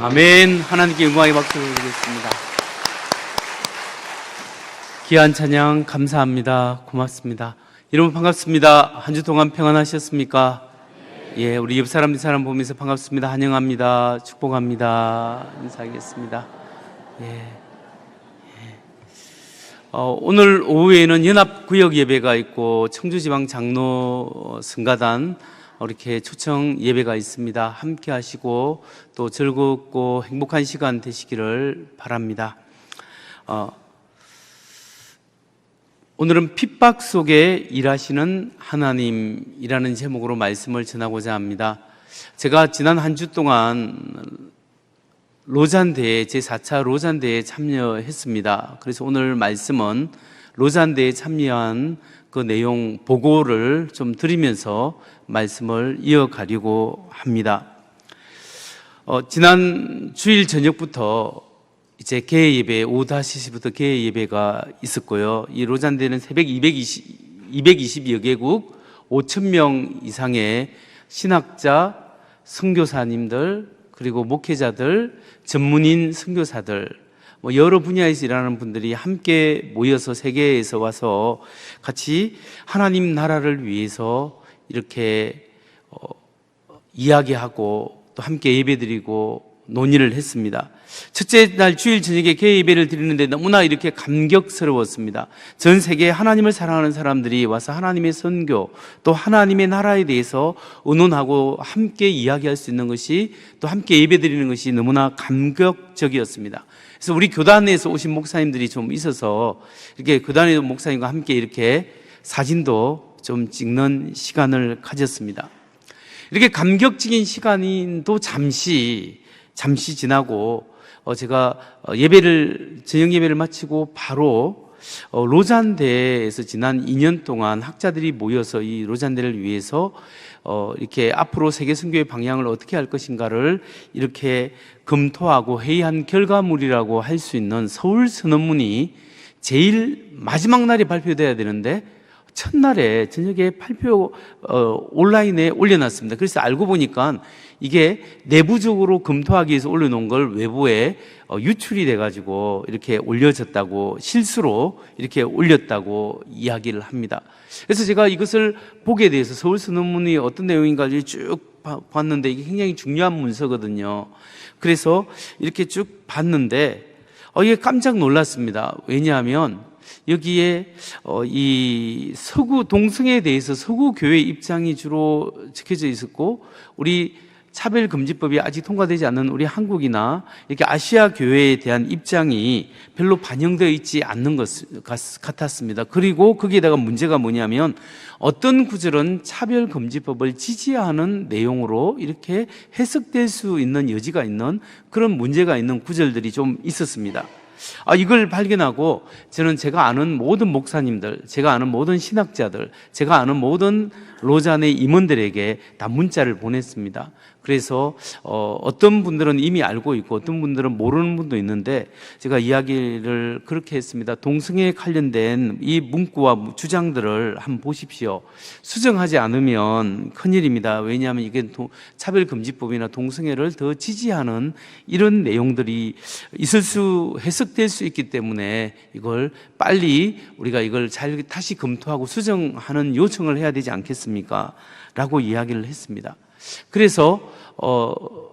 아멘. 하나님께 영광의 박수를 드리겠습니다. 귀한 찬양 감사합니다. 고맙습니다. 여러분 반갑습니다. 한 주 동안 평안하셨습니까? 예, 우리 옆 사람, 뒷 사람 보면서 반갑습니다. 환영합니다. 축복합니다. 인사하겠습니다. 오늘 오후에는 연합구역 예배가 있고 청주지방 장로 성가단 이렇게 초청 예배가 있습니다. 함께 하시고 또 즐겁고 행복한 시간 되시기를 바랍니다. 오늘은 핍박 속에 일하시는 하나님이라는 제목으로 말씀을 전하고자 합니다. 제가 지난 한 주 동안 로잔대회, 제4차 로잔대회에 참여했습니다. 그래서 오늘 말씀은 로잔대회에 참여한 그 내용 보고를 좀 드리면서 말씀을 이어가려고 합니다. 지난 주일 저녁부터 이제 개회 예배, 오후 5시부터 개회 예배가 있었고요. 이 로잔대는 새벽 220여 개국 5,000명 이상의 신학자, 선교사님들, 그리고 목회자들, 전문인 선교사들, 여러 분야에서 일하는 분들이 함께 모여서 세계에서 와서 같이 하나님 나라를 위해서 이렇게 이야기하고 또 함께 예배드리고 논의를 했습니다. 첫째 날 주일 저녁에 개회 예배를 드리는데 너무나 이렇게 감격스러웠습니다. 전 세계에 하나님을 사랑하는 사람들이 와서 하나님의 선교 또 하나님의 나라에 대해서 의논하고 함께 이야기할 수 있는 것이 또 함께 예배드리는 것이 너무나 감격적이었습니다. 그래서 우리 교단에서 오신 목사님들이 좀 있어서 이렇게 교단의 목사님과 함께 이렇게 사진도 좀 찍는 시간을 가졌습니다. 이렇게 감격적인 시간도 잠시 지나고 제가 저녁 예배를 마치고 바로 로잔대에서 지난 2년 동안 학자들이 모여서 이 로잔대를 위해서 이렇게 앞으로 세계 선교의 방향을 어떻게 할 것인가를 이렇게 검토하고 회의한 결과물이라고 할 수 있는 서울 선언문이 제일 마지막 날에 발표돼야 되는데 첫날에 저녁에 발표 온라인에 올려놨습니다. 그래서 알고 보니까 이게 내부적으로 검토하기 위해서 올려놓은 걸 외부에 유출이 돼가지고 이렇게 올려졌다고, 실수로 이렇게 올렸다고 이야기를 합니다. 그래서 제가 이것을 보게 돼서 서울 선언문이 어떤 내용인가 쭉 봤는데 이게 굉장히 중요한 문서거든요. 그래서 이렇게 쭉 봤는데 이게 깜짝 놀랐습니다. 왜냐하면 여기에 이 서구 동성애에 대해서 서구 교회 입장이 주로 적혀져 있었고, 우리 차별금지법이 아직 통과되지 않는 우리 한국이나 이렇게 아시아 교회에 대한 입장이 별로 반영되어 있지 않는 것 같았습니다. 그리고 거기에다가 문제가 뭐냐면 어떤 구절은 차별금지법을 지지하는 내용으로 이렇게 해석될 수 있는 여지가 있는 그런 문제가 있는 구절들이 좀 있었습니다. 이걸 발견하고 저는 제가 아는 모든 목사님들, 제가 아는 모든 신학자들, 제가 아는 모든 로잔의 임원들에게 다 문자를 보냈습니다. 그래서 어떤 분들은 이미 알고 있고 어떤 분들은 모르는 분도 있는데 제가 이야기를 그렇게 했습니다. 동성애에 관련된 이 문구와 주장들을 한번 보십시오. 수정하지 않으면 큰일입니다. 왜냐하면 이게 차별금지법이나 동성애를 더 지지하는 이런 내용들이 해석될 수 있기 때문에 이걸 빨리 우리가 이걸 잘 다시 검토하고 수정하는 요청을 해야 되지 않겠습니까? 라고 이야기를 했습니다. 그래서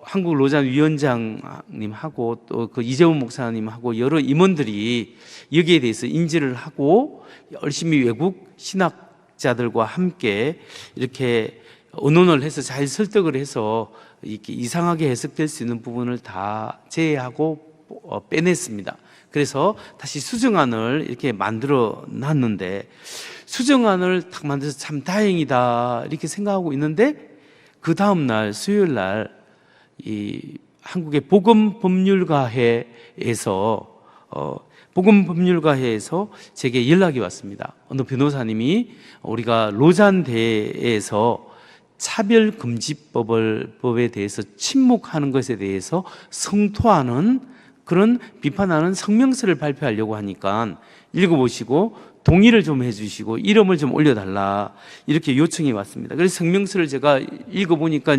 한국 로잔 위원장님하고 또 그 이재훈 목사님하고 여러 임원들이 여기에 대해서 인지를 하고 열심히 외국 신학자들과 함께 이렇게 의논을 해서 잘 설득을 해서 이렇게 이상하게 해석될 수 있는 부분을 다 제외하고 빼냈습니다. 그래서 다시 수정안을 이렇게 만들어 놨는데, 수정안을 딱 만들어서 참 다행이다 이렇게 생각하고 있는데, 그 다음날 수요일 날 이 한국의 복음법률가회에서 제게 연락이 왔습니다. 어느 변호사님이 우리가 로잔대회에서 차별금지법에 대해서 침묵하는 것에 대해서 성토하는 그런 비판하는 성명서를 발표하려고 하니까 읽어보시고 동의를 좀 해주시고 이름을 좀 올려달라 이렇게 요청이 왔습니다. 그래서 성명서를 제가 읽어보니까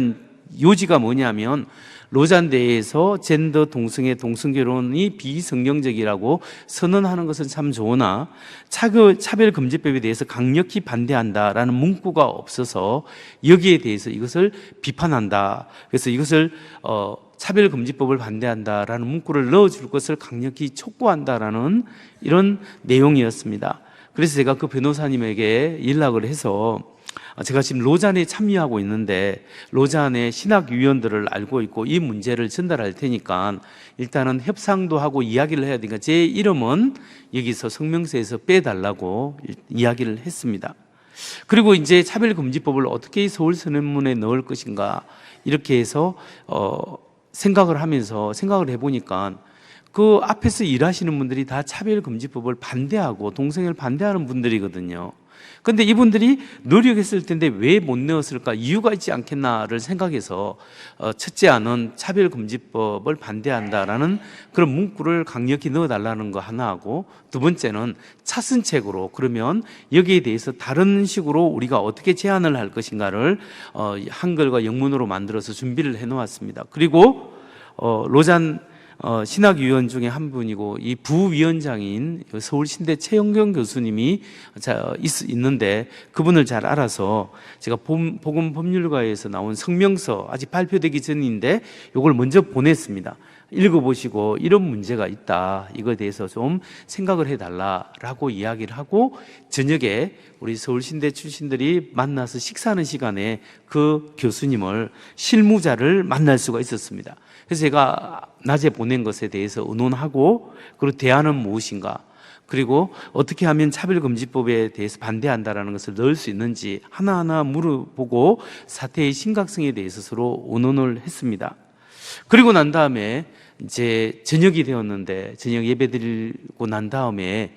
요지가 뭐냐면 로잔대에서 젠더 동성애 동성결혼이 비성경적이라고 선언하는 것은 참 좋으나 차별금지법에 대해서 강력히 반대한다라는 문구가 없어서 여기에 대해서 이것을 비판한다. 그래서 이것을 차별금지법을 반대한다라는 문구를 넣어줄 것을 강력히 촉구한다라는 이런 내용이었습니다. 그래서 제가 그 변호사님에게 연락을 해서 제가 지금 로잔에 참여하고 있는데 로잔의 신학위원들을 알고 있고 이 문제를 전달할 테니까 일단은 협상도 하고 이야기를 해야 되니까 제 이름은 여기서 성명서에서 빼달라고 이야기를 했습니다. 그리고 이제 차별금지법을 어떻게 서울선언문에 넣을 것인가 이렇게 해서 생각을 하면서 생각을 해보니까 그 앞에서 일하시는 분들이 다 차별금지법을 반대하고 동성애를 반대하는 분들이거든요. 근데 이분들이 노력했을 텐데 왜 못 넣었을까? 이유가 있지 않겠나를 생각해서 첫째는 차별금지법을 반대한다라는 그런 문구를 강력히 넣어달라는 거 하나 하고 두 번째는 차선책으로 그러면 여기에 대해서 다른 식으로 우리가 어떻게 제안을 할 것인가를 한글과 영문으로 만들어서 준비를 해놓았습니다. 그리고 로잔 신학위원 중에 한 분이고 이 부위원장인 서울신대 최영경 교수님이 있는데 그분을 잘 알아서 제가 복음법률가에서 나온 성명서 아직 발표되기 전인데 이걸 먼저 보냈습니다. 읽어보시고 이런 문제가 있다. 이거에 대해서 좀 생각을 해달라라고 이야기를 하고 저녁에 우리 서울신대 출신들이 만나서 식사하는 시간에 그 교수님을 실무자를 만날 수가 있었습니다. 그래서 제가 낮에 보낸 것에 대해서 의논하고 그리고 대안은 무엇인가 그리고 어떻게 하면 차별금지법에 대해서 반대한다라는 것을 넣을 수 있는지 하나하나 물어보고 사태의 심각성에 대해서 서로 의논을 했습니다. 그리고 난 다음에 이제 저녁이 되었는데 저녁 예배 드리고 난 다음에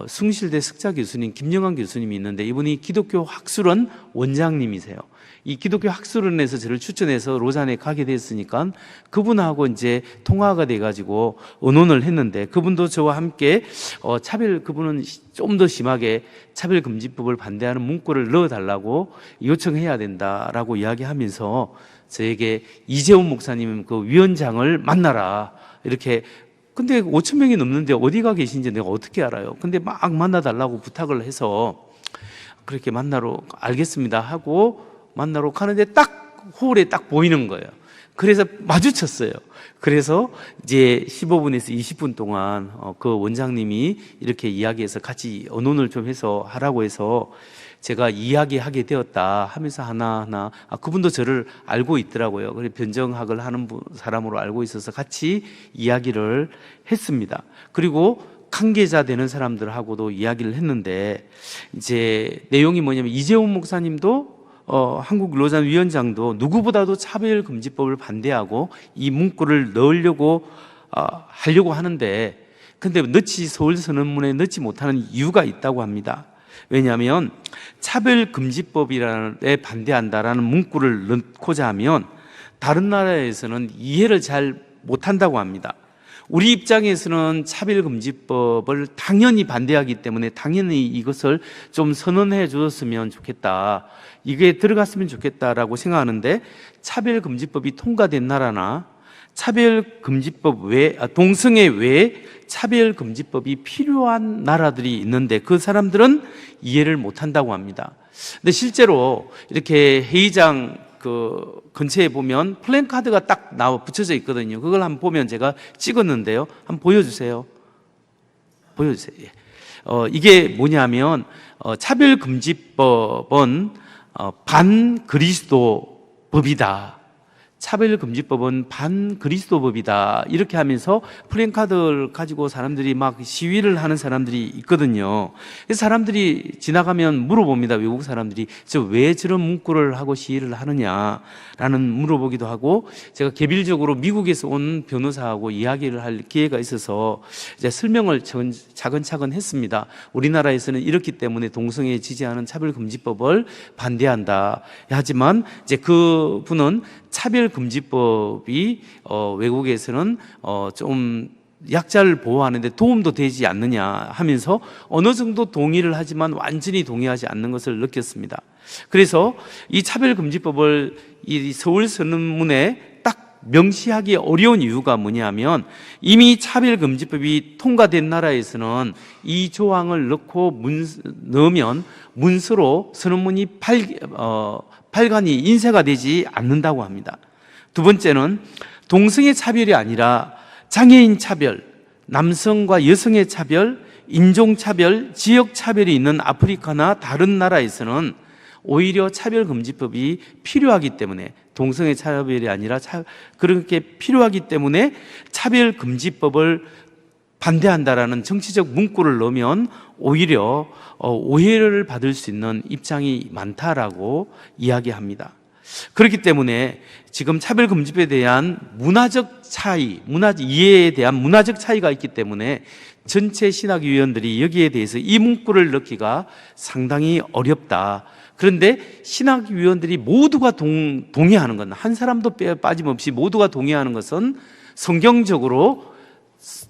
숭실대 석자 교수님 김영환 교수님이 있는데 이분이 기독교 학술원 원장님이세요. 이 기독교 학술원에서 저를 추천해서 로잔에 가게 됐으니까 그분하고 이제 통화가 돼가지고 의논을 했는데 그분도 저와 함께 그분은 좀 더 심하게 차별금지법을 반대하는 문구를 넣어달라고 요청해야 된다라고 이야기하면서 저에게 이재훈 목사님 그 위원장을 만나라 이렇게 근데 5천 명이 넘는데 어디가 계신지 내가 어떻게 알아요? 근데 막 만나달라고 부탁을 해서 그렇게 만나러 알겠습니다 하고 만나러 가는데 딱 홀에 딱 보이는 거예요. 그래서 마주쳤어요. 그래서 이제 15분에서 20분 동안 그 원장님이 이렇게 이야기해서 같이 의논을 좀 해서 하라고 해서 제가 이야기하게 되었다 하면서 하나하나 그분도 저를 알고 있더라고요. 그래서 변정학을 하는 사람으로 알고 있어서 같이 이야기를 했습니다. 그리고 관계자 되는 사람들하고도 이야기를 했는데 이제 내용이 뭐냐면 이재훈 목사님도 한국 로잔 위원장도 누구보다도 차별금지법을 반대하고 이 문구를 넣으려고 하려고 하는데 근데 서울선언문에 넣지 못하는 이유가 있다고 합니다. 왜냐하면 차별금지법에 반대한다라는 문구를 넣고자 하면 다른 나라에서는 이해를 잘 못한다고 합니다. 우리 입장에서는 차별금지법을 당연히 반대하기 때문에 당연히 이것을 좀 선언해 줬으면 좋겠다. 이게 들어갔으면 좋겠다라고 생각하는데 차별금지법이 통과된 나라나 차별금지법 동성애 외에 차별금지법이 필요한 나라들이 있는데 그 사람들은 이해를 못한다고 합니다. 근데 실제로 이렇게 회의장 그 근처에 보면 플랜카드가 딱 붙여져 있거든요. 그걸 한번 보면 제가 찍었는데요. 한번 보여주세요. 보여주세요. 이게 뭐냐면 차별금지법은 반그리스도법이다. 차별금지법은 반그리스도법이다. 이렇게 하면서 플랜카드를 가지고 사람들이 막 시위를 하는 사람들이 있거든요. 그래서 사람들이 지나가면 물어봅니다. 외국 사람들이 왜 저런 문구를 하고 시위를 하느냐라는 물어보기도 하고 제가 개별적으로 미국에서 온 변호사하고 이야기를 할 기회가 있어서 이제 설명을 차근차근 했습니다. 우리나라에서는 이렇기 때문에 동성애 지지하는 차별금지법을 반대한다. 하지만 이제 그분은 차별금지법이 외국에서는 좀 약자를 보호하는데 도움도 되지 않느냐 하면서 어느 정도 동의를 하지만 완전히 동의하지 않는 것을 느꼈습니다. 그래서 이 차별금지법을 이 서울선언문에 딱 명시하기 어려운 이유가 뭐냐면, 이미 차별금지법이 통과된 나라에서는 이 조항을 넣으면 문서로 선언문이 발간이 인쇄가 되지 않는다고 합니다. 두 번째는 동성애 차별이 아니라 장애인 차별, 남성과 여성의 차별, 인종차별, 지역차별이 있는 아프리카나 다른 나라에서는 오히려 차별금지법이 필요하기 때문에, 동성애 차별이 아니라 그렇게 필요하기 때문에 차별금지법을 반대한다라는 정치적 문구를 넣으면 오히려 오해를 받을 수 있는 입장이 많다라고 이야기합니다. 그렇기 때문에 지금 차별금지법에 대한 문화적 차이, 이해에 대한 문화적 차이가 있기 때문에 전체 신학위원들이 여기에 대해서 이 문구를 넣기가 상당히 어렵다. 그런데 신학위원들이 모두가 동의하는 건, 한 사람도 빠짐없이 모두가 동의하는 것은 성경적으로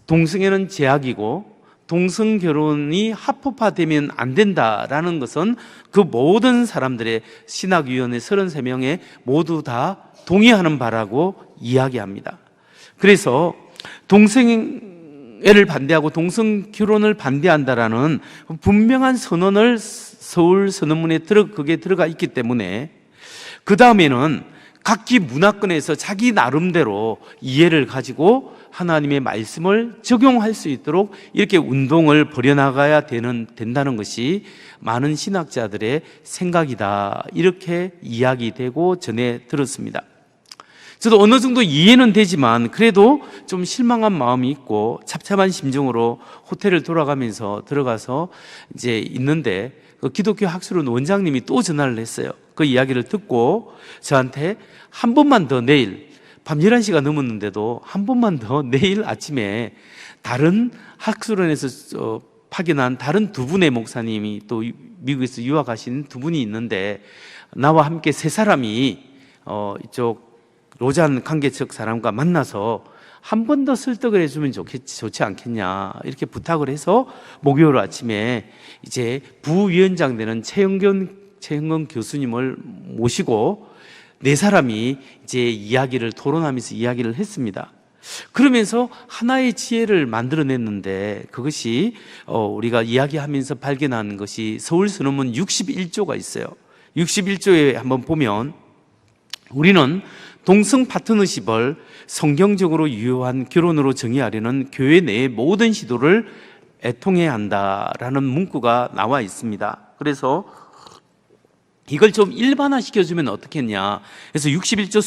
동성애는 제약이고 동성 결혼이 합법화되면 안 된다라는 것은 그 모든 사람들의, 신학위원회 33명에 모두 다 동의하는 바라고 이야기합니다. 그래서 동성애를 반대하고 동성 결혼을 반대한다라는 분명한 선언을 서울 선언문에 그게 들어가 있기 때문에, 그 다음에는 각기 문화권에서 자기 나름대로 이해를 가지고 하나님의 말씀을 적용할 수 있도록 이렇게 운동을 벌여나가야 된다는 것이 많은 신학자들의 생각이다, 이렇게 이야기되고 전해 들었습니다. 저도 어느 정도 이해는 되지만 그래도 좀 실망한 마음이 있고 잡잡한 심정으로 호텔을 돌아가면서 들어가서 이제 있는데, 그 기독교 학술원 원장님이 또 전화를 했어요. 그 이야기를 듣고 저한테 한 번만 더, 내일 밤 11시가 넘었는데도 한 번만 더 내일 아침에 다른 학술원에서 파견한 다른 두 분의 목사님이, 또 미국에서 유학하신 두 분이 있는데 나와 함께 세 사람이 이쪽 로잔 관계측 사람과 만나서 한 번 더 설득을 해주면 좋지 않겠냐, 이렇게 부탁을 해서 목요일 아침에 이제 부위원장 되는 최영건 교수님을 모시고 네 사람이 이제 토론하면서 이야기를 했습니다. 그러면서 하나의 지혜를 만들어냈는데, 그것이 우리가 이야기하면서 발견한 것이 서울선언문 61조가 있어요. 61조에 한번 보면, 우리는 동성 파트너십을 성경적으로 유효한 결혼으로 정의하려는 교회 내의 모든 시도를 애통해야 한다라는 문구가 나와 있습니다. 그래서 이걸 좀 일반화시켜주면 어떻겠냐, 그래서 61조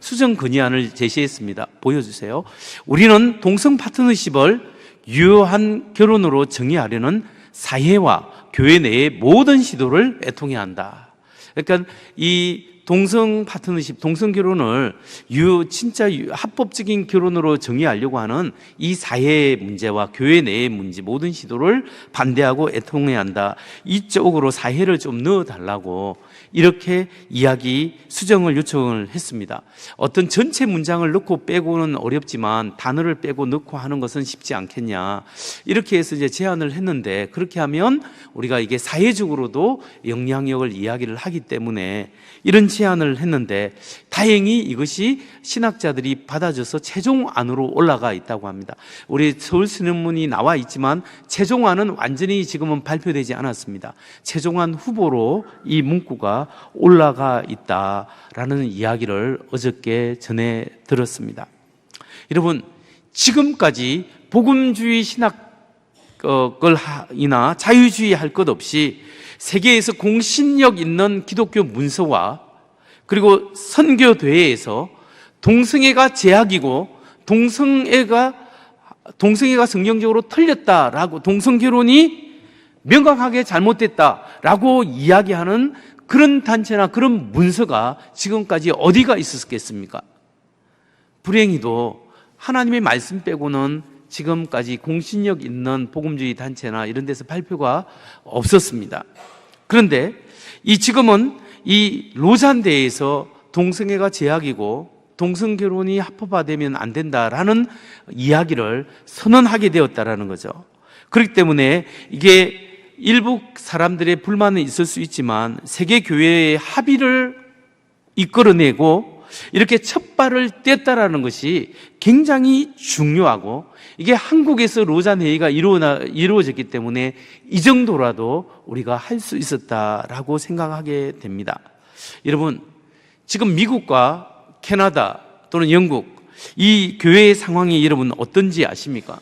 수정 건의안을 제시했습니다. 보여주세요. 우리는 동성 파트너십을 유효한 결혼으로 정의하려는 사회와 교회 내의 모든 시도를 애통해야 한다. 그러니까 이 동성 파트너십, 동성 결혼을 진짜 합법적인 결혼으로 정의하려고 하는 이 사회의 문제와 교회 내의 문제, 모든 시도를 반대하고 애통해야 한다. 이쪽으로 사회를 좀 넣어달라고 이렇게 수정을 요청을 했습니다. 어떤 전체 문장을 넣고 빼고는 어렵지만 단어를 빼고 넣고 하는 것은 쉽지 않겠냐, 이렇게 해서 이제 제안을 했는데, 그렇게 하면 우리가 이게 사회적으로도 영향력을 이야기를 하기 때문에 이런 제안을 했는데, 다행히 이것이 신학자들이 받아줘서 최종안으로 올라가 있다고 합니다. 우리 서울선언문이 나와 있지만 최종안은 완전히 지금은 발표되지 않았습니다. 최종안 후보로 이 문구가 올라가 있다라는 이야기를 어저께 전해 들었습니다. 여러분, 지금까지 복음주의 신학이나 자유주의 할 것 없이 세계에서 공신력 있는 기독교 문서와 그리고 선교대회에서 동성애가 제약이고 동성애가 성경적으로 틀렸다라고, 동성결혼이 명확하게 잘못됐다라고 이야기하는 그런 단체나 그런 문서가 지금까지 어디가 있었겠습니까? 불행히도 하나님의 말씀 빼고는 지금까지 공신력 있는 복음주의 단체나 이런 데서 발표가 없었습니다. 그런데 지금은 이 로잔 대회에서 동성애가 제약이고 동성 결혼이 합법화되면 안 된다라는 이야기를 선언하게 되었다라는 거죠. 그렇기 때문에 이게 일부 사람들의 불만은 있을 수 있지만 세계 교회의 합의를 이끌어내고 이렇게 첫 발을 뗐다라는 것이 굉장히 중요하고, 이게 한국에서 로잔 회의가 이루어졌기 때문에 이 정도라도 우리가 할 수 있었다라고 생각하게 됩니다. 여러분, 지금 미국과 캐나다 또는 영국, 이 교회의 상황이 여러분 어떤지 아십니까?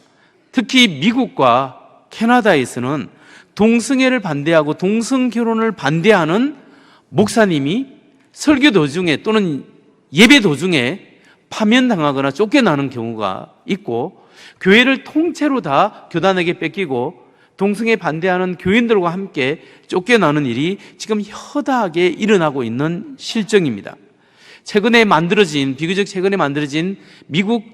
특히 미국과 캐나다에서는 동성애를 반대하고 동성 결혼을 반대하는 목사님이 설교 도중에 또는 예배 도중에 파면당하거나 쫓겨나는 경우가 있고, 교회를 통째로 다 교단에게 뺏기고 동성애 반대하는 교인들과 함께 쫓겨나는 일이 지금 허다하게 일어나고 있는 실정입니다. 비교적 최근에 만들어진 미국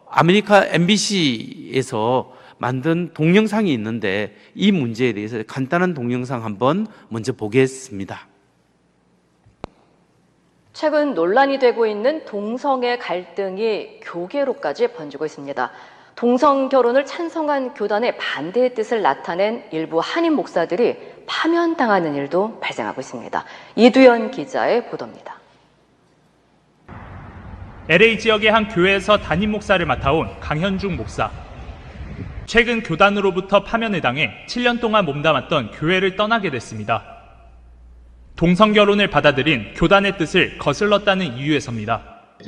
아메리카 MBC에서 만든 동영상이 있는데, 이 문제에 대해서 간단한 동영상 한번 먼저 보겠습니다. 최근 논란이 되고 있는 동성애 갈등이 교계로까지 번지고 있습니다. 동성 결혼을 찬성한 교단의 반대의 뜻을 나타낸 일부 한인 목사들이 파면당하는 일도 발생하고 있습니다. 이두현 기자의 보도입니다. LA 지역의 한 교회에서 담임 목사를 맡아온 강현중 목사. 최근 교단으로부터 파면을 당해 7년 동안 몸담았던 교회를 떠나게 됐습니다. 동성 결혼을 받아들인 교단의 뜻을 거슬렀다는 이유에서입니다.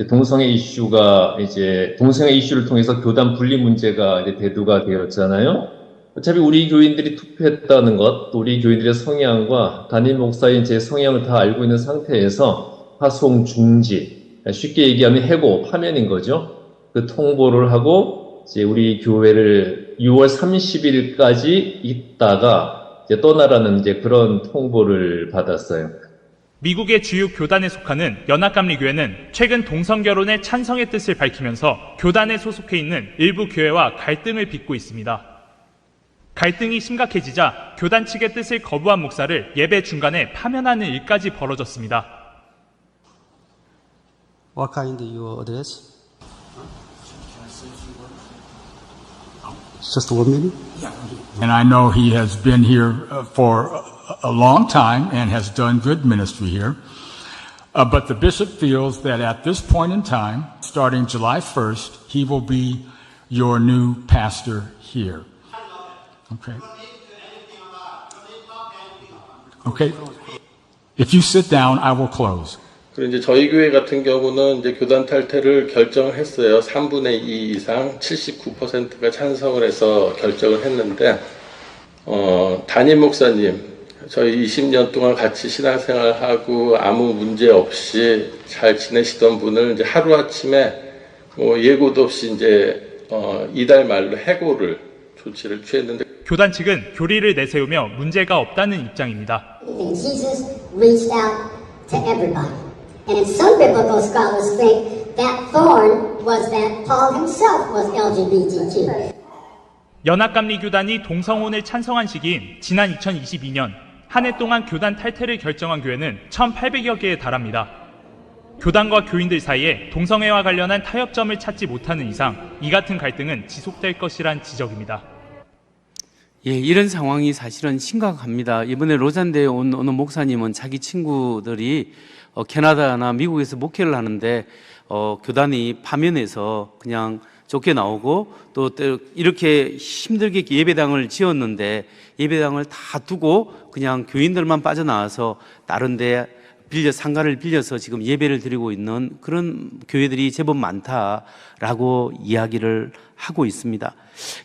동성애 이슈를 통해서 교단 분리 문제가 대두가 되었잖아요. 어차피 우리 교인들이 투표했다는 것, 또 우리 교인들의 성향과 담임 목사인 제 성향을 다 알고 있는 상태에서 파송 중지, 쉽게 얘기하면 해고, 파면인 거죠. 그 통보를 하고 이제 우리 교회를 6월 30일까지 있다가 이제 떠나라는 그런 통보를 받았어요. 미국의 주요 교단에 속하는 연합감리교회는 최근 동성 결혼의 찬성의 뜻을 밝히면서 교단에 소속해 있는 일부 교회와 갈등을 빚고 있습니다. 갈등이 심각해지자 교단 측의 뜻을 거부한 목사를 예배 중간에 파면하는 일까지 벌어졌습니다. What kind your address? Just 1 minute? And I know he has been here for a long time and has done good ministry here. But the bishop feels that at this point in time, starting July 1st, he will be your new pastor here. Okay. Okay. If you sit down, I will close. 그리고 이제 저희 교회 같은 경우는 이제 교단 탈퇴를 결정했어요. 3분의 2 이상 79%가 찬성을 해서 결정을 했는데, 담임 목사님, 저희 20년 동안 같이 신앙생활하고 아무 문제 없이 잘 지내시던 분을 이제 하루아침에 예고도 없이 이제 이달 말로 해고를 조치를 취했는데, 교단 측은 교리를 내세우며 문제가 없다는 입장입니다. Jesus reached out to everybody. And some biblical scholars think that thorn was that Paul himself was LGBTQ. 연합감리교단이 동성혼을 찬성한 시기인 지난 2022년, 한 해 동안 교단 탈퇴를 결정한 교회는 1,800여 개에 달합니다. 교단과 교인들 사이에 동성애와 관련한 타협점을 찾지 못하는 이상 이 같은 갈등은 지속될 것이란 지적입니다. 예, 이런 상황이 사실은 심각합니다. 이번에 로잔대에 온 어느 목사님은 자기 친구들이 캐나다나 미국에서 목회를 하는데 교단이 파면해서 그냥 쫓겨나오고, 또 이렇게 힘들게 예배당을 지었는데 예배당을 다 두고 그냥 교인들만 빠져나와서 다른 데 상가를 빌려서 지금 예배를 드리고 있는 그런 교회들이 제법 많다라고 이야기를 하고 있습니다.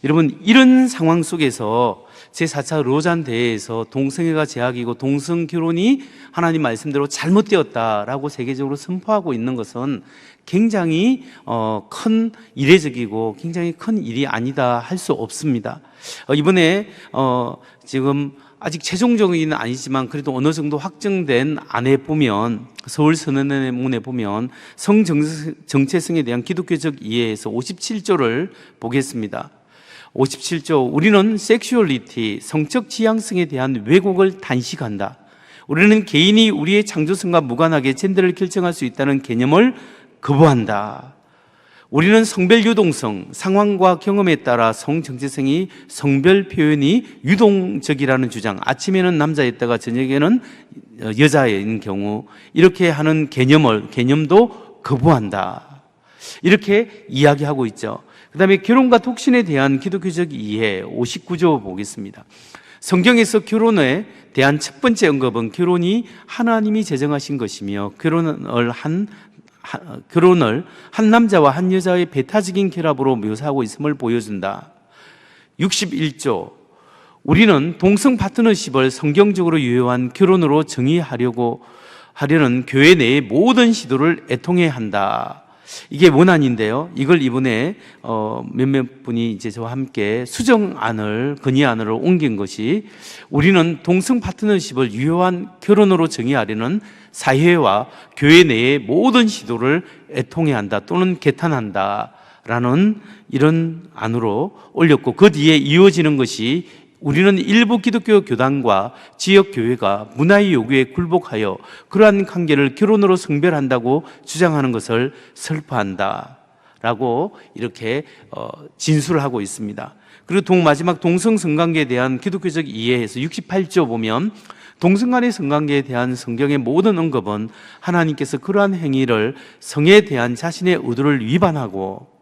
여러분, 이런 상황 속에서 제4차 로잔 대회에서 동성애가 제약이고 동성 결혼이 하나님 말씀대로 잘못되었다라고 세계적으로 선포하고 있는 것은 굉장히 큰 이례적이고 굉장히 큰 일이 아니다 할 수 없습니다. 이번에 지금 아직 최종적인 아니지만 그래도 어느 정도 확정된 안에 보면, 서울 선언문에 보면 성 정체성에 대한 기독교적 이해에서 57조를 보겠습니다. 57조, 우리는 섹슈얼리티, 성적 지향성에 대한 왜곡을 단식한다. 우리는 개인이 우리의 창조성과 무관하게 젠더를 결정할 수 있다는 개념을 거부한다. 우리는 성별 유동성, 상황과 경험에 따라 성정체성이 성별 표현이 유동적이라는 주장, 아침에는 남자였다가 저녁에는 여자인 경우 이렇게 하는 개념도 거부한다. 이렇게 이야기하고 있죠. 그 다음에 결혼과 독신에 대한 기독교적 이해 59조 보겠습니다. 성경에서 결혼에 대한 첫 번째 언급은 결혼이 하나님이 제정하신 것이며 결혼을 한 남자와 한 여자의 배타적인 결합으로 묘사하고 있음을 보여준다. 61조 우리는 동성 파트너십을 성경적으로 유효한 결혼으로 하려는 교회 내의 모든 시도를 애통해야 한다. 이게 원안인데요. 이걸 이번에 몇몇 분이 이제 저와 함께 건의안을 옮긴 것이 우리는 동성 파트너십을 유효한 결혼으로 정의하려는 사회와 교회 내의 모든 시도를 애통해야 한다 또는 개탄한다라는 이런 안으로 올렸고 그 뒤에 이어지는 것이 우리는 일부 기독교 교단과 지역 교회가 문화의 요구에 굴복하여 그러한 관계를 결혼으로 성별한다고 주장하는 것을 설파한다라고 이렇게 진술을 하고 있습니다. 그리고 마지막 동성 성관계에 대한 기독교적 이해에서 68조 보면 동성 간의 성관계에 대한 성경의 모든 언급은 하나님께서 그러한 행위를 성에 대한 자신의 의도를 위반하고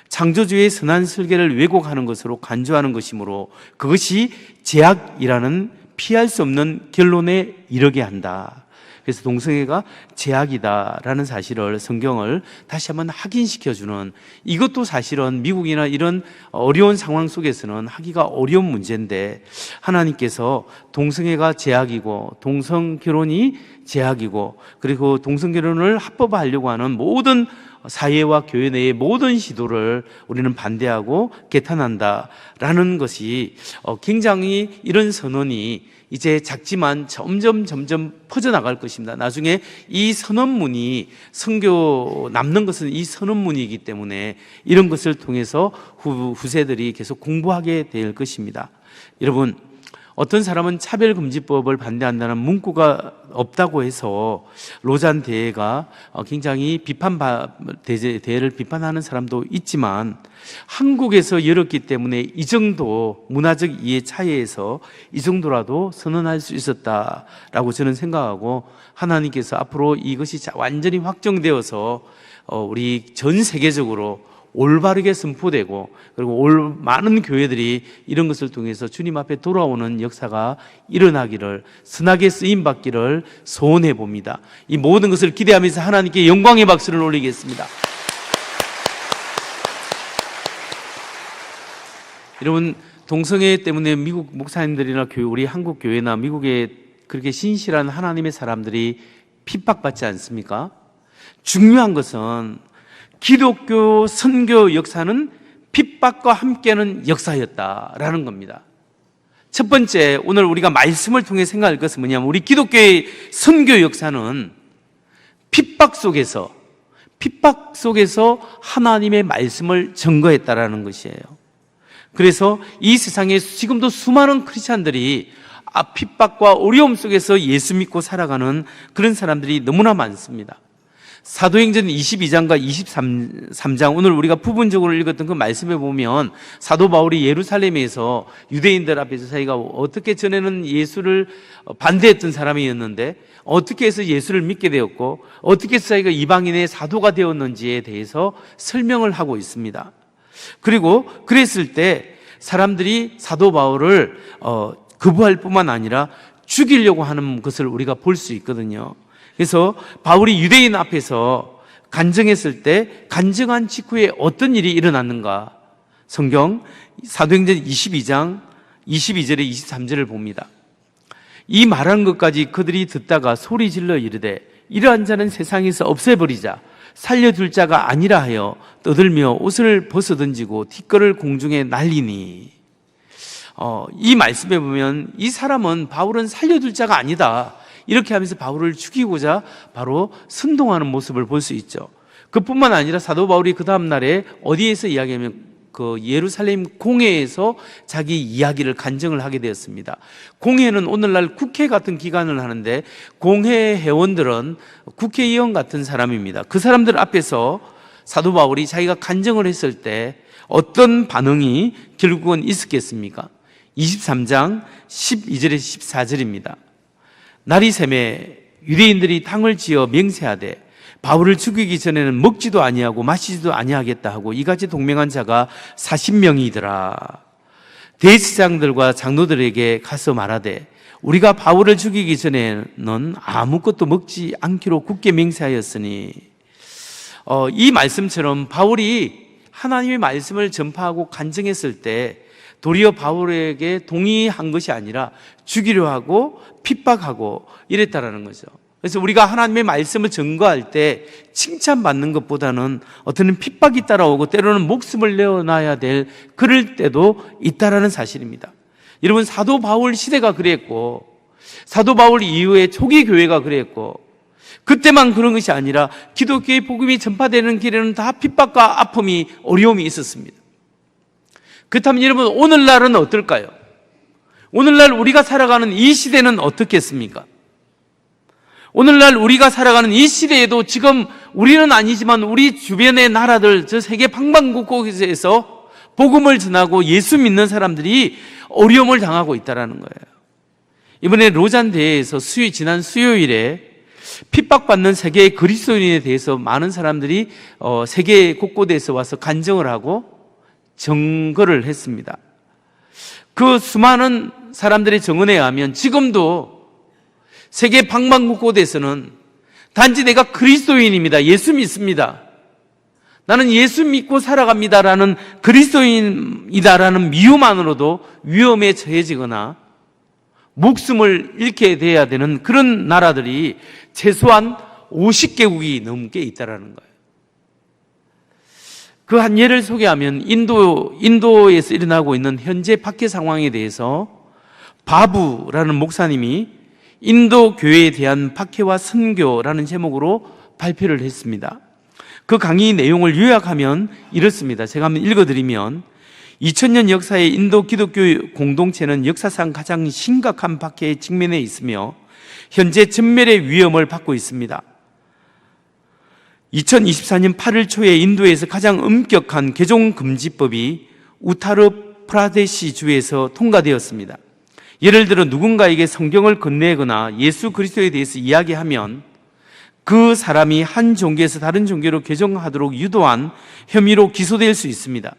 창조주의 선한 설계를 왜곡하는 것으로 간주하는 것이므로 그것이 제약이라는 피할 수 없는 결론에 이르게 한다. 그래서 동성애가 제약이다라는 사실을 성경을 다시 한번 확인시켜주는 이것도 사실은 미국이나 이런 어려운 상황 속에서는 하기가 어려운 문제인데 하나님께서 동성애가 제약이고 동성결혼이 제약이고 그리고 동성결혼을 합법화하려고 하는 모든 사회와 교회 내의 모든 시도를 우리는 반대하고 개탄한다라는 것이 굉장히 이런 선언이 이제 작지만 점점 퍼져나갈 것입니다. 나중에 이 선언문이 선교 남는 것은 이 선언문이기 때문에 이런 것을 통해서 후세들이 계속 공부하게 될 것입니다. 여러분 어떤 사람은 차별금지법을 반대한다는 문구가 없다고 해서 로잔 대회가 굉장히 대회를 비판하는 사람도 있지만 한국에서 열었기 때문에 이 정도 문화적 이해 차이에서 이 정도라도 선언할 수 있었다라고 저는 생각하고 하나님께서 앞으로 이것이 완전히 확정되어서 우리 전 세계적으로 올바르게 선포되고 그리고 많은 교회들이 이런 것을 통해서 주님 앞에 돌아오는 역사가 일어나기를 선하게 쓰임받기를 소원해 봅니다. 이 모든 것을 기대하면서 하나님께 영광의 박수를 올리겠습니다. 여러분 동성애 때문에 미국 목사님들이나 우리 한국 교회나 미국의 그렇게 신실한 하나님의 사람들이 핍박받지 않습니까? 중요한 것은 기독교 선교 역사는 핍박과 함께하는 역사였다라는 겁니다. 첫 번째, 오늘 우리가 말씀을 통해 생각할 것은 뭐냐면 우리 기독교의 선교 역사는 핍박 속에서 하나님의 말씀을 증거했다라는 것이에요. 그래서 이 세상에 지금도 수많은 크리스찬들이 핍박과 어려움 속에서 예수 믿고 살아가는 그런 사람들이 너무나 많습니다. 사도행전 22장과 23장 오늘 우리가 부분적으로 읽었던 그 말씀에 보면 사도 바울이 예루살렘에서 유대인들 앞에서 자기가 어떻게 전에는 예수를 반대했던 사람이었는데 어떻게 해서 예수를 믿게 되었고 어떻게 해서 자기가 이방인의 사도가 되었는지에 대해서 설명을 하고 있습니다. 그리고 그랬을 때 사람들이 사도 바울을 거부할 뿐만 아니라 죽이려고 하는 것을 우리가 볼 수 있거든요. 그래서 바울이 유대인 앞에서 간증했을 때 간증한 직후에 어떤 일이 일어났는가? 성경 사도행전 22장 22절에 23절을 봅니다. 이 말한 것까지 그들이 듣다가 소리 질러 이르되 이러한 자는 세상에서 없애버리자 살려둘 자가 아니라 하여 떠들며 옷을 벗어던지고 뒷걸을 공중에 날리니 이 말씀에 보면 이 사람은 바울은 살려둘 자가 아니다 이렇게 하면서 바울을 죽이고자 바로 선동하는 모습을 볼 수 있죠. 그뿐만 아니라 사도 바울이 그 다음 날에 어디에서 이야기하면 그 예루살렘 공회에서 자기 이야기를 간증을 하게 되었습니다. 공회는 오늘날 국회 같은 기관을 하는데 공회 회원들은 국회의원 같은 사람입니다. 그 사람들 앞에서 사도 바울이 자기가 간증을 했을 때 어떤 반응이 결국은 있었겠습니까? 23장 12절에서 14절입니다. 날이 새매 유대인들이 당을 지어 맹세하되 바울을 죽이기 전에는 먹지도 아니하고 마시지도 아니하겠다 하고 이같이 동맹한 자가 40명이더라. 대제사장들과 장로들에게 가서 말하되 우리가 바울을 죽이기 전에는 아무것도 먹지 않기로 굳게 맹세하였으니, 이 말씀처럼 바울이 하나님의 말씀을 전파하고 간증했을 때 도리어 바울에게 동의한 것이 아니라 죽이려 하고 핍박하고 이랬다라는 거죠. 그래서 우리가 하나님의 말씀을 증거할 때 칭찬받는 것보다는 어떤 핍박이 따라오고 때로는 목숨을 내어놔야 될 그럴 때도 있다라는 사실입니다. 여러분, 사도 바울 시대가 그랬고 사도 바울 이후에 초기 교회가 그랬고 그때만 그런 것이 아니라 기독교의 복음이 전파되는 길에는 다 핍박과 아픔이 어려움이 있었습니다. 그렇다면 여러분, 오늘날은 어떨까요? 오늘날 우리가 살아가는 이 시대는 어떻겠습니까? 오늘날 우리가 살아가는 이 시대에도 지금 우리는 아니지만 우리 주변의 나라들, 저 세계 방방곡곡에서 복음을 전하고 예수 믿는 사람들이 어려움을 당하고 있다는 거예요. 이번에 로잔 대회에서 지난 수요일에 핍박받는 세계의 그리스도인에 대해서 많은 사람들이 세계 곳곳에서 와서 간증을 하고 증거를 했습니다. 그 수많은 사람들의 증언에 의하면 지금도 세계 방방곳곳에서는 단지 내가 그리스도인입니다, 예수 믿습니다, 나는 예수 믿고 살아갑니다라는 그리스도인이다라는 미움만으로도 위험에 처해지거나 목숨을 잃게 돼야 되는 그런 나라들이 최소한 50개국이 넘게 있다는 거예요. 그 한 예를 소개하면 인도에서 일어나고 있는 현재 박해 상황에 대해서 바부라는 목사님이 인도 교회에 대한 박해와 선교라는 제목으로 발표를 했습니다. 그 강의 내용을 요약하면 이렇습니다. 제가 한번 읽어드리면, 2000년 역사의 인도 기독교 공동체는 역사상 가장 심각한 박해에 직면해 있으며 현재 전멸의 위험을 받고 있습니다. 2024년 8월 초에 인도에서 가장 엄격한 개종금지법이 우타르 프라데시 주에서 통과되었습니다. 예를 들어 누군가에게 성경을 건네거나 예수 그리스도에 대해서 이야기하면 그 사람이 한 종교에서 다른 종교로 개종하도록 유도한 혐의로 기소될 수 있습니다.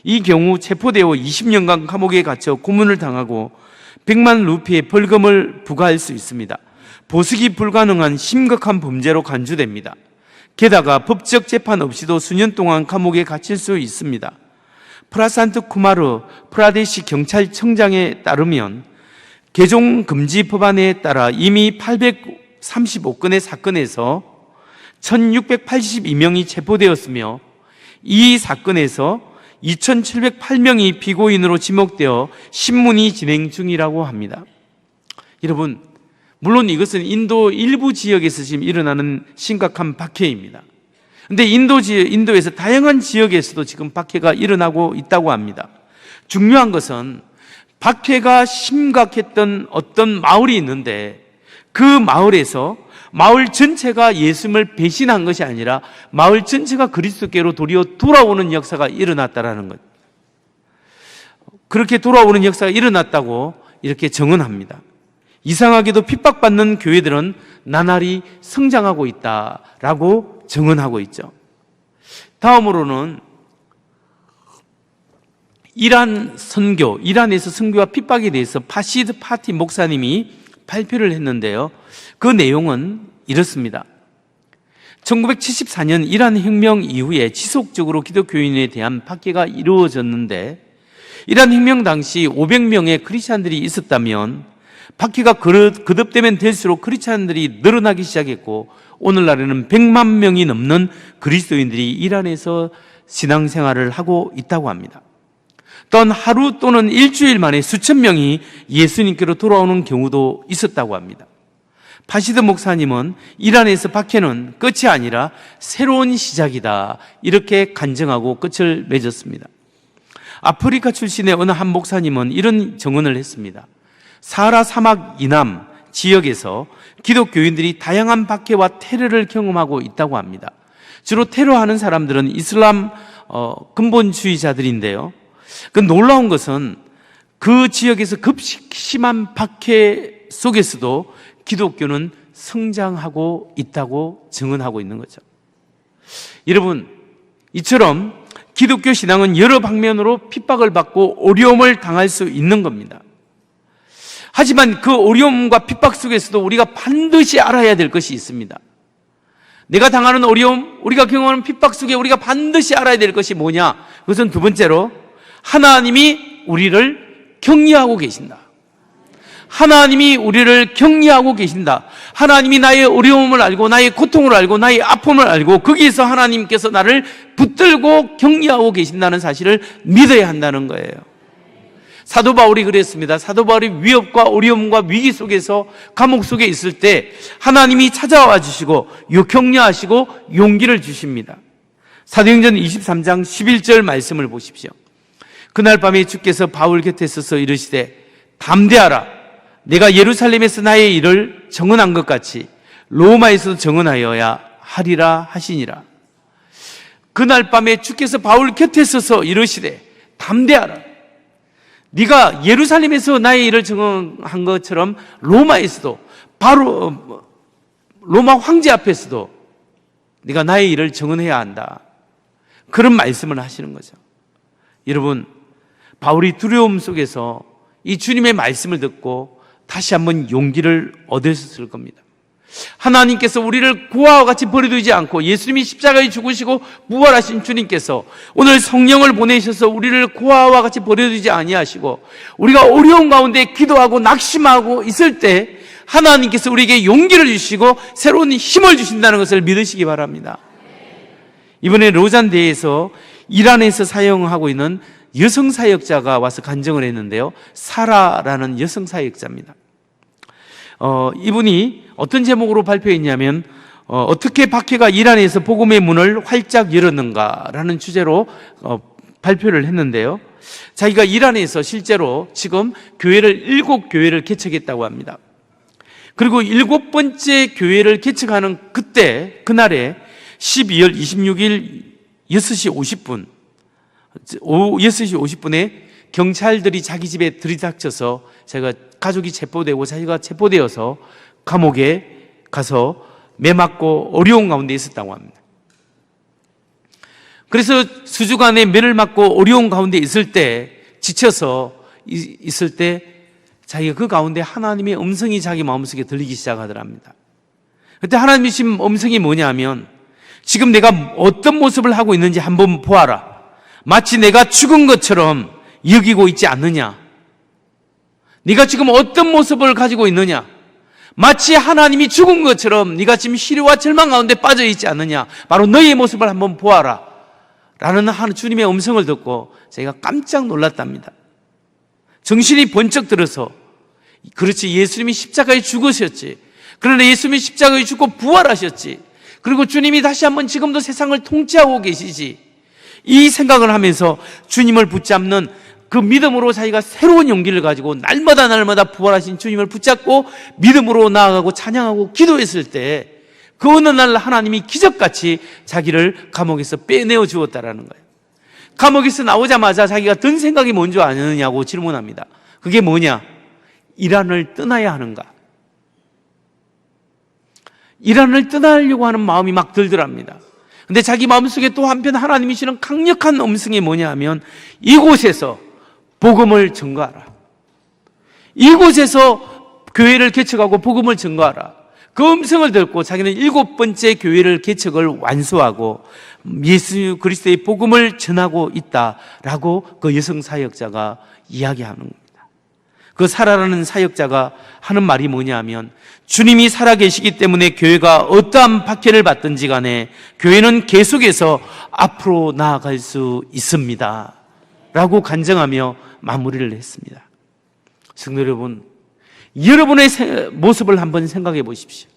이 경우 체포되어 20년간 감옥에 갇혀 고문을 당하고 100만 루피의 벌금을 부과할 수 있습니다. 보석이 불가능한 심각한 범죄로 간주됩니다. 게다가 법적 재판 없이도 수년 동안 감옥에 갇힐 수 있습니다. 프라산트 쿠마르 프라데시 경찰청장에 따르면 개종 금지 법안에 따라 이미 835건의 사건에서 1682명이 체포되었으며 이 사건에서 2708명이 피고인으로 지목되어 신문이 진행 중이라고 합니다. 여러분, 물론 이것은 인도 일부 지역에서 지금 일어나는 심각한 박해입니다. 그런데 인도에서 다양한 지역에서도 지금 박해가 일어나고 있다고 합니다. 중요한 것은 박해가 심각했던 어떤 마을이 있는데 그 마을에서 마을 전체가 예수님을 배신한 것이 아니라 마을 전체가 그리스도께로 도리어 돌아오는 역사가 일어났다라는 것. 그렇게 돌아오는 역사가 일어났다고 이렇게 증언합니다. 이상하게도 핍박받는 교회들은 나날이 성장하고 있다라고 증언하고 있죠. 다음으로는 이란에서 선교와 핍박에 대해서 파시드 파티 목사님이 발표를 했는데요. 그 내용은 이렇습니다. 1974년 이란 혁명 이후에 지속적으로 기독교인에 대한 박해가 이루어졌는데 이란 혁명 당시 500명의 크리스찬들이 있었다면 박해가 거듭되면 될수록 크리스찬들이 늘어나기 시작했고 오늘날에는 100만 명이 넘는 그리스도인들이 이란에서 신앙생활을 하고 있다고 합니다. 또한 하루 또는 일주일 만에 수천 명이 예수님께로 돌아오는 경우도 있었다고 합니다. 파시드 목사님은 이란에서 박해는 끝이 아니라 새로운 시작이다 이렇게 간증하고 끝을 맺었습니다. 아프리카 출신의 어느 한 목사님은 이런 증언을 했습니다. 사하라 사막 이남 지역에서 기독교인들이 다양한 박해와 테러를 경험하고 있다고 합니다. 주로 테러하는 사람들은 이슬람 근본주의자들인데요. 그 놀라운 것은 그 지역에서 급심한 박해 속에서도 기독교는 성장하고 있다고 증언하고 있는 거죠. 여러분, 이처럼 기독교 신앙은 여러 방면으로 핍박을 받고 어려움을 당할 수 있는 겁니다. 하지만 그 어려움과 핍박 속에서도 우리가 반드시 알아야 될 것이 있습니다. 내가 당하는 어려움, 우리가 경험하는 핍박 속에 우리가 반드시 알아야 될 것이 뭐냐? 그것은 두 번째로 하나님이 우리를 격려하고 계신다. 하나님이 우리를 격려하고 계신다. 하나님이 나의 어려움을 알고 나의 고통을 알고 나의 아픔을 알고 거기에서 하나님께서 나를 붙들고 격려하고 계신다는 사실을 믿어야 한다는 거예요. 사도 바울이 그랬습니다. 사도 바울이 위협과 어려움과 위기 속에서 감옥 속에 있을 때 하나님이 찾아와 주시고 격려하시고 용기를 주십니다. 사도행전 23장 11절 말씀을 보십시오. 그날 밤에 주께서 바울 곁에 서서 이르시되 담대하라. 내가 예루살렘에서 나의 일을 증언한 것 같이 로마에서도 증언하여야 하리라 하시니라. 그날 밤에 주께서 바울 곁에 서서 이르시되 담대하라. 네가 예루살렘에서 나의 일을 증언한 것처럼 로마에서도 바로 로마 황제 앞에서도 네가 나의 일을 증언해야 한다. 그런 말씀을 하시는 거죠. 여러분, 바울이 두려움 속에서 이 주님의 말씀을 듣고 다시 한번 용기를 얻으셨을 겁니다. 하나님께서 우리를 고아와 같이 버려두지 않고 예수님이 십자가에 죽으시고 부활하신 주님께서 오늘 성령을 보내셔서 우리를 고아와 같이 버려두지 아니하시고 우리가 어려운 가운데 기도하고 낙심하고 있을 때 하나님께서 우리에게 용기를 주시고 새로운 힘을 주신다는 것을 믿으시기 바랍니다. 이번에 로잔대에서 이란에서 사용하고 있는 여성 사역자가 와서 간증을 했는데요. 사라라는 여성 사역자입니다. 이분이 어떤 제목으로 발표했냐면 어떻게 박해가 이란에서 복음의 문을 활짝 열었는가라는 주제로 발표를 했는데요. 자기가 이란에서 실제로 지금 교회를 7교회를 개척했다고 합니다. 그리고 7번째 교회를 개척하는 그날에 12월 26일 6시 50분 오후 6시 50분에 경찰들이 자기 집에 들이닥쳐서 자기가 가족이 체포되고 자기가 체포되어서 감옥에 가서 매 맞고 어려운 가운데 있었다고 합니다. 그래서 수주간에 매를 맞고 어려운 가운데 있을 때 지쳐서 있을 때 자기가 그 가운데 하나님의 음성이 자기 마음속에 들리기 시작하더랍니다. 그때 하나님의 음성이 뭐냐면 지금 내가 어떤 모습을 하고 있는지 한번 보아라. 마치 내가 죽은 것처럼 여기고 있지 않느냐? 네가 지금 어떤 모습을 가지고 있느냐? 마치 하나님이 죽은 것처럼 네가 지금 시련과 절망 가운데 빠져 있지 않느냐? 바로 너의 모습을 한번 보아라 라는 주님의 음성을 듣고 제가 깜짝 놀랐답니다. 정신이 번쩍 들어서 그렇지, 예수님이 십자가에 죽으셨지. 그러나 예수님이 십자가에 죽고 부활하셨지. 그리고 주님이 다시 한번 지금도 세상을 통치하고 계시지. 이 생각을 하면서 주님을 붙잡는 그 믿음으로 자기가 새로운 용기를 가지고 날마다 부활하신 주님을 붙잡고 믿음으로 나아가고 찬양하고 기도했을 때 그 어느 날 하나님이 기적같이 자기를 감옥에서 빼내어 주었다라는 거예요. 감옥에서 나오자마자 자기가 든 생각이 뭔지 아느냐고 질문합니다. 그게 뭐냐? 이란을 떠나야 하는가? 이란을 떠나려고 하는 마음이 막 들더랍니다. 근데 자기 마음속에 또 한편 하나님이 주는 강력한 음성이 뭐냐 하면 이곳에서 복음을 전거하라. 이곳에서 교회를 개척하고 복음을 전거하라. 그 음성을 듣고 자기는 7번째 교회를 개척을 완수하고 예수 그리스도의 복음을 전하고 있다라고 그 여성 사역자가 이야기하는 겁니다. 그 사라라는 사역자가 하는 말이 뭐냐 하면 주님이 살아계시기 때문에 교회가 어떠한 박해를 받든지 간에 교회는 계속해서 앞으로 나아갈 수 있습니다 라고 간증하며 마무리를 했습니다. 성도 여러분, 여러분의 모습을 한번 생각해 보십시오.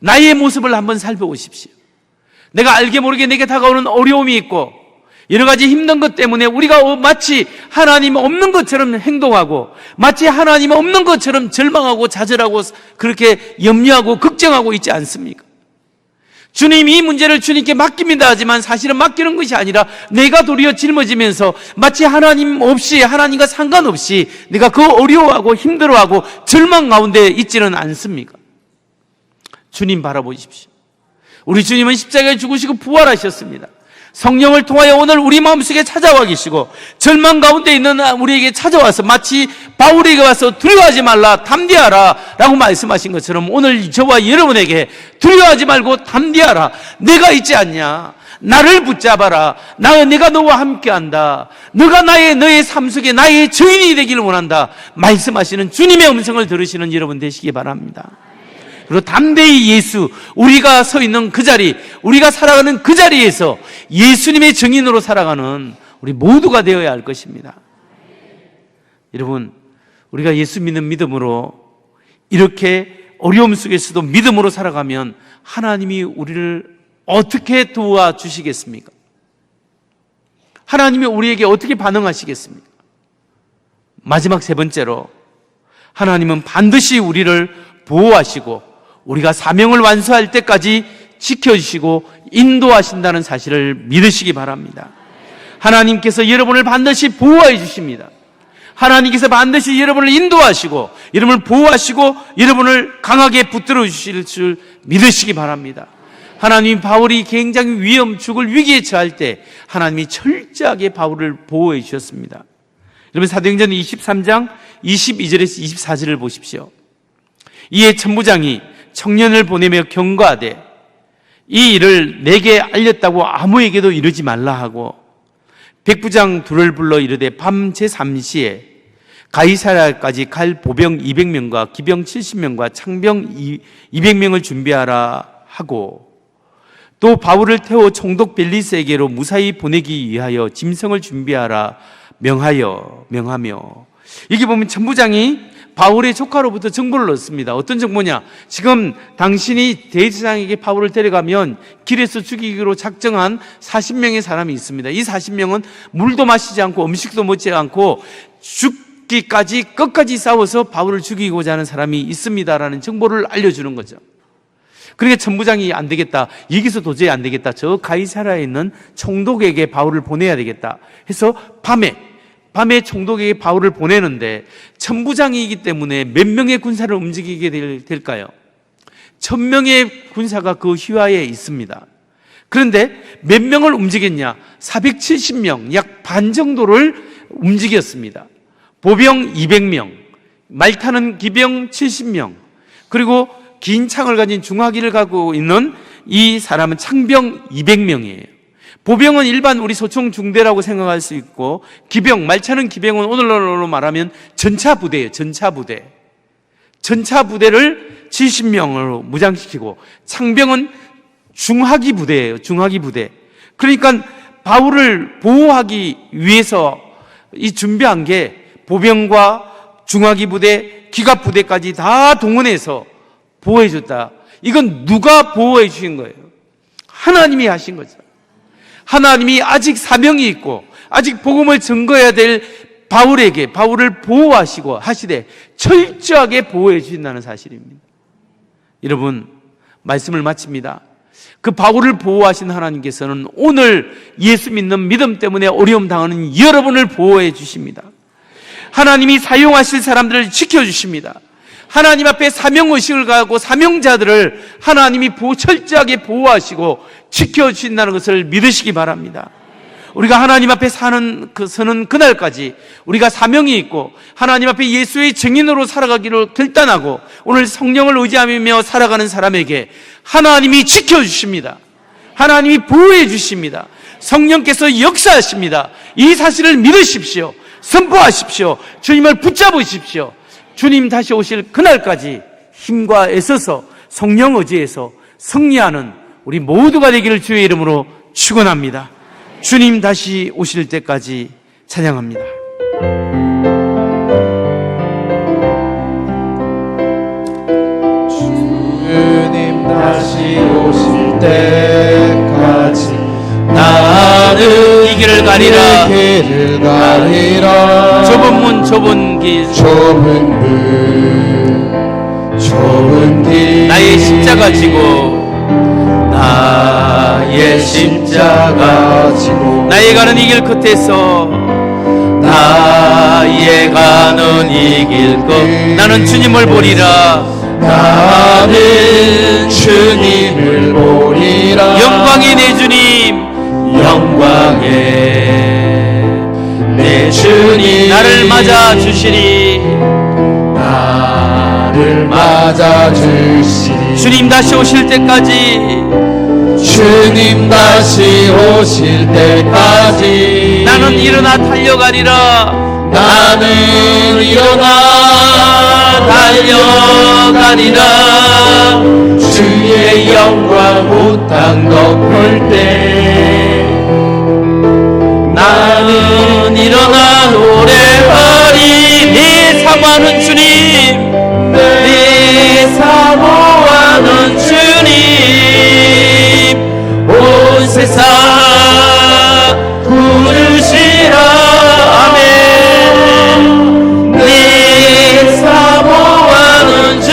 나의 모습을 한번 살펴보십시오. 내가 알게 모르게 내게 다가오는 어려움이 있고 여러 가지 힘든 것 때문에 우리가 마치 하나님 없는 것처럼 행동하고 마치 하나님 없는 것처럼 절망하고 좌절하고 그렇게 염려하고 걱정하고 있지 않습니까? 주님이 이 문제를 주님께 맡깁니다 하지만 사실은 맡기는 것이 아니라 내가 도리어 짊어지면서 마치 하나님 없이 하나님과 상관없이 내가 그 어려워하고 힘들어하고 절망 가운데 있지는 않습니까? 주님 바라보십시오. 우리 주님은 십자가에 죽으시고 부활하셨습니다. 성령을 통하여 오늘 우리 마음속에 찾아와 계시고 절망 가운데 있는 우리에게 찾아와서 마치 바울에게 와서 두려워하지 말라 담대하라 라고 말씀하신 것처럼 오늘 저와 여러분에게 두려워하지 말고 담대하라, 내가 있지 않냐, 나를 붙잡아라, 내가 너와 함께한다, 너가 너의 삶 속에 나의 주인이 되기를 원한다 말씀하시는 주님의 음성을 들으시는 여러분 되시기 바랍니다. 그리고 담대히 우리가 서 있는 그 자리, 우리가 살아가는 그 자리에서 예수님의 증인으로 살아가는 우리 모두가 되어야 할 것입니다. 여러분, 우리가 예수 믿는 믿음으로 이렇게 어려움 속에서도 믿음으로 살아가면 하나님이 우리를 어떻게 도와주시겠습니까? 하나님이 우리에게 어떻게 반응하시겠습니까? 마지막 세 번째로, 하나님은 반드시 우리를 보호하시고 우리가 사명을 완수할 때까지 지켜주시고 인도하신다는 사실을 믿으시기 바랍니다. 하나님께서 여러분을 반드시 보호해 주십니다. 하나님께서 반드시 여러분을 인도하시고 여러분을 보호하시고 여러분을 강하게 붙들어 주실 줄 믿으시기 바랍니다. 하나님, 바울이 굉장히 죽을 위기에 처할 때 하나님이 철저하게 바울을 보호해 주셨습니다. 여러분, 사도행전 23장 22절에서 24절을 보십시오. 이에 천부장이 청년을 보내며 경고하되 이 일을 내게 알렸다고 아무에게도 이르지 말라 하고 백부장 둘을 불러 이르되 밤 제3시에 가이사랴까지 갈 보병 200명과 기병 70명과 창병 200명을 준비하라 하고 또 바울을 태워 총독 벨리스에게로 무사히 보내기 위하여 짐승을 준비하라 명하며, 여기 보면 천부장이 바울의 조카로부터 정보를 얻습니다. 어떤 정보냐? 지금 당신이 대제사장에게 바울을 데려가면 길에서 죽이기로 작정한 40명의 사람이 있습니다. 이 40명은 물도 마시지 않고 음식도 먹지 않고 죽기까지 끝까지 싸워서 바울을 죽이고자 하는 사람이 있습니다라는 정보를 알려주는 거죠. 그러니까 천부장이 안 되겠다, 여기서 도저히 안 되겠다, 저 가이사랴에 있는 총독에게 바울을 보내야 되겠다 해서 밤에 총독에게 바울을 보내는데 천부장이기 때문에 몇 명의 군사를 움직이게 될까요? 1000명의 군사가 그 휘하에 있습니다. 그런데 몇 명을 움직였냐? 470명, 약 반 정도를 움직였습니다. 보병 200명, 말 타는 기병 70명, 그리고 긴 창을 가진 중화기를 갖고 있는 이 사람은 창병 200명이에요. 보병은 일반 우리 소총 중대라고 생각할 수 있고 기병, 말차는 기병은 오늘날로 말하면 전차부대예요. 전차부대를 70명으로 무장시키고 창병은 중화기 부대예요. 중화기 부대. 그러니까 바울을 보호하기 위해서 이 준비한 게 보병과 중화기 부대, 기갑 부대까지 다 동원해서 보호해 줬다. 이건 누가 보호해 주신 거예요? 하나님이 하신 거죠. 하나님이 아직 사명이 있고 아직 복음을 증거해야 될 바울을 보호하시고 하시되 철저하게 보호해 주신다는 사실입니다. 여러분, 말씀을 마칩니다. 그 바울을 보호하신 하나님께서는 오늘 예수 믿는 믿음 때문에 어려움 당하는 여러분을 보호해 주십니다. 하나님이 사용하실 사람들을 지켜주십니다. 하나님 앞에 사명의식을 가하고 사명자들을 하나님이 철저하게 보호하시고 지켜주신다는 것을 믿으시기 바랍니다. 우리가 하나님 앞에 서는 그날까지 우리가 사명이 있고 하나님 앞에 예수의 증인으로 살아가기로 결단하고 오늘 성령을 의지하며 살아가는 사람에게 하나님이 지켜주십니다. 하나님이 보호해 주십니다. 성령께서 역사하십니다. 이 사실을 믿으십시오. 선포하십시오. 주님을 붙잡으십시오. 주님 다시 오실 그날까지 힘과 애써서 성령 의지에서 승리하는 우리 모두가 되기를 주의 이름으로 축원합니다. 주님 다시 오실 때까지 찬양합니다. 주님 다시 오실 때까지 나를 길을 가리라. 길을 가리라. 좁은 문 좁은 길 좁은 길 나의 십자가 지고 나의 십자가 지고 나의 가는 이 길 끝에서 나의 가는 이 길 끝 나는 주님을 보리라. 나는 주님을 보리라. 영광의 내 주님 영광의 내 주님 나를 맞아 주시리. 나를 맞아 주시리. 주님 다시 오실 때까지 주님 다시 오실 때까지 나는 일어나 달려가리라. 나는 일어나 달려가리라. 주의 영광 옷당 덮을 때 나는 일어나 노래하리. 내 사모하는 주님 내 사모하는 주님 온 세상 부르시라. 아멘. 내 사모하는 주님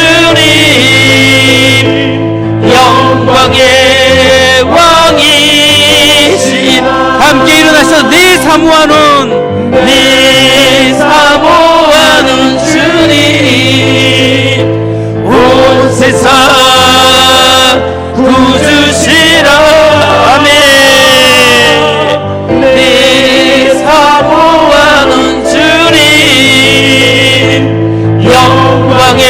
영광의 왕이시. 함께 일어나서 내 사모하는 내 사모하는 주님 온 세상 구주시라. 아멘. 내 사모하는 주님 영광의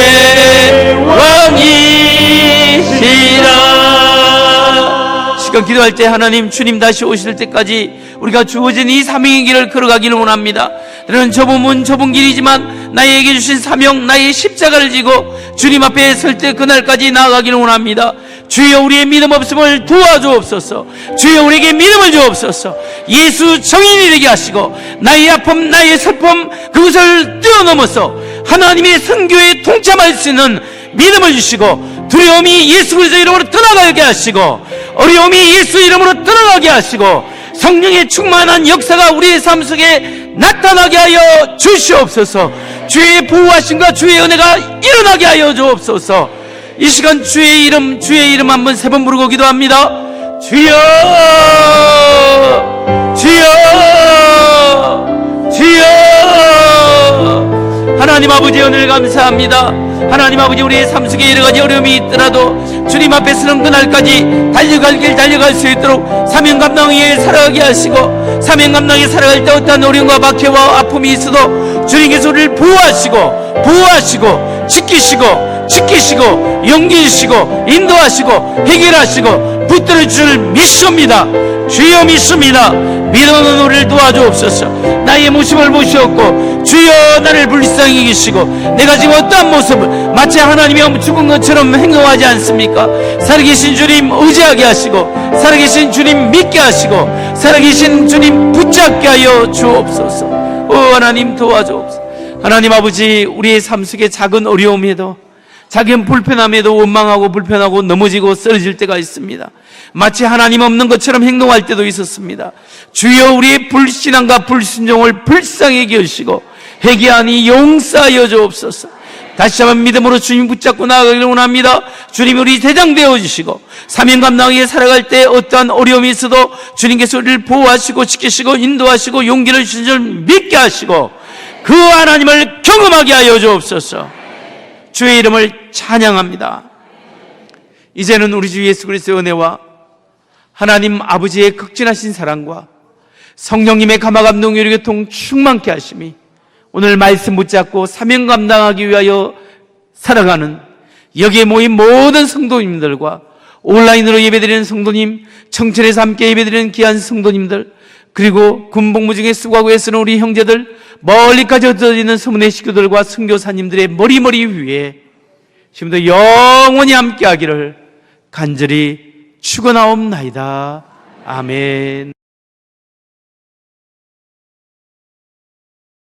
왕이시라. 시간 기도할 때 하나님 주님 다시 오실 때까지 우리가 주어진 이 사명의 길을 걸어가기를 원합니다. 때로는 좁은 문 좁은 길이지만 나에게 주신 사명 나의 십자가를 지고 주님 앞에 설 때 그날까지 나아가기를 원합니다. 주여 우리의 믿음 없음을 도와주옵소서. 주여 우리에게 믿음을 주옵소서. 예수 정인이 되게 하시고 나의 아픔 나의 슬픔 그것을 뛰어넘어서 하나님의 선교에 동참할 수 있는 믿음을 주시고 두려움이 예수 그리스도 이름으로 떠나가게 하시고 어려움이 예수 이름으로 떠나가게 하시고 성령의 충만한 역사가 우리의 삶 속에 나타나게 하여 주시옵소서. 주의 보호하심과 주의 은혜가 일어나게 하여 주옵소서. 이 시간 주의 이름 한번 세 번 부르고 기도합니다. 주여 주여 주여. 하나님 아버지 오늘 감사합니다. 하나님 아버지 우리의 삶 속에 여러 가지 어려움이 있더라도 주님 앞에 서는 그날까지 달려갈 길 달려갈 수 있도록 사명 감당 위에 살아가게 하시고 사명 감당에 살아갈 때 어떠한 어려움과 박해와 아픔이 있어도 주님께서 우리를 보호하시고 지키시고 용기 주시고 인도하시고 해결하시고 붙들어 줄 믿습니다. 주여 믿습니다. 믿어는 우리를 도와주옵소서. 나의 모습을 보시옵고 주여 나를 불쌍히 계시고 내가 지금 어떠한 모습을 마치 하나님이 죽은 것처럼 행동하지 않습니까? 살아계신 주님 의지하게 하시고 살아계신 주님 믿게 하시고 살아계신 주님 붙잡게 하여 주옵소서. 오 하나님 도와주옵소서. 하나님 아버지 우리의 삶 속에 작은 어려움에도 작은 불편함에도 원망하고 불편하고 넘어지고 쓰러질 때가 있습니다. 마치 하나님 없는 것처럼 행동할 때도 있었습니다. 주여 우리의 불신앙과 불순종을 불쌍히 여기시고 회개하니 용서하여 주옵소서. 다시 한번 믿음으로 주님 붙잡고 나아가기를 원합니다. 주님 우리 대장 되어주시고 사명 감당하게 살아갈 때 어떠한 어려움이 있어도 주님께서 우리를 보호하시고 지키시고 인도하시고 용기를 주신 줄 믿게 하시고 그 하나님을 경험하게 하여 주옵소서. 주의 이름을 찬양합니다. 이제는 우리 주 예수 그리스도의 은혜와 하나님 아버지의 극진하신 사랑과 성령님의 감화감동 요리교통 충만케 하심이 오늘 말씀 붙잡고 사명 감당하기 위하여 살아가는 여기에 모인 모든 성도님들과 온라인으로 예배드리는 성도님, 청천에서 함께 예배드리는 귀한 성도님들, 그리고 군복무 중에 수고하고 애쓰는 우리 형제들, 멀리까지 흩어지는 소문의 식구들과 선교사님들의 머리 위에 지금도 영원히 함께하기를 간절히 축원하옵나이다. 아멘.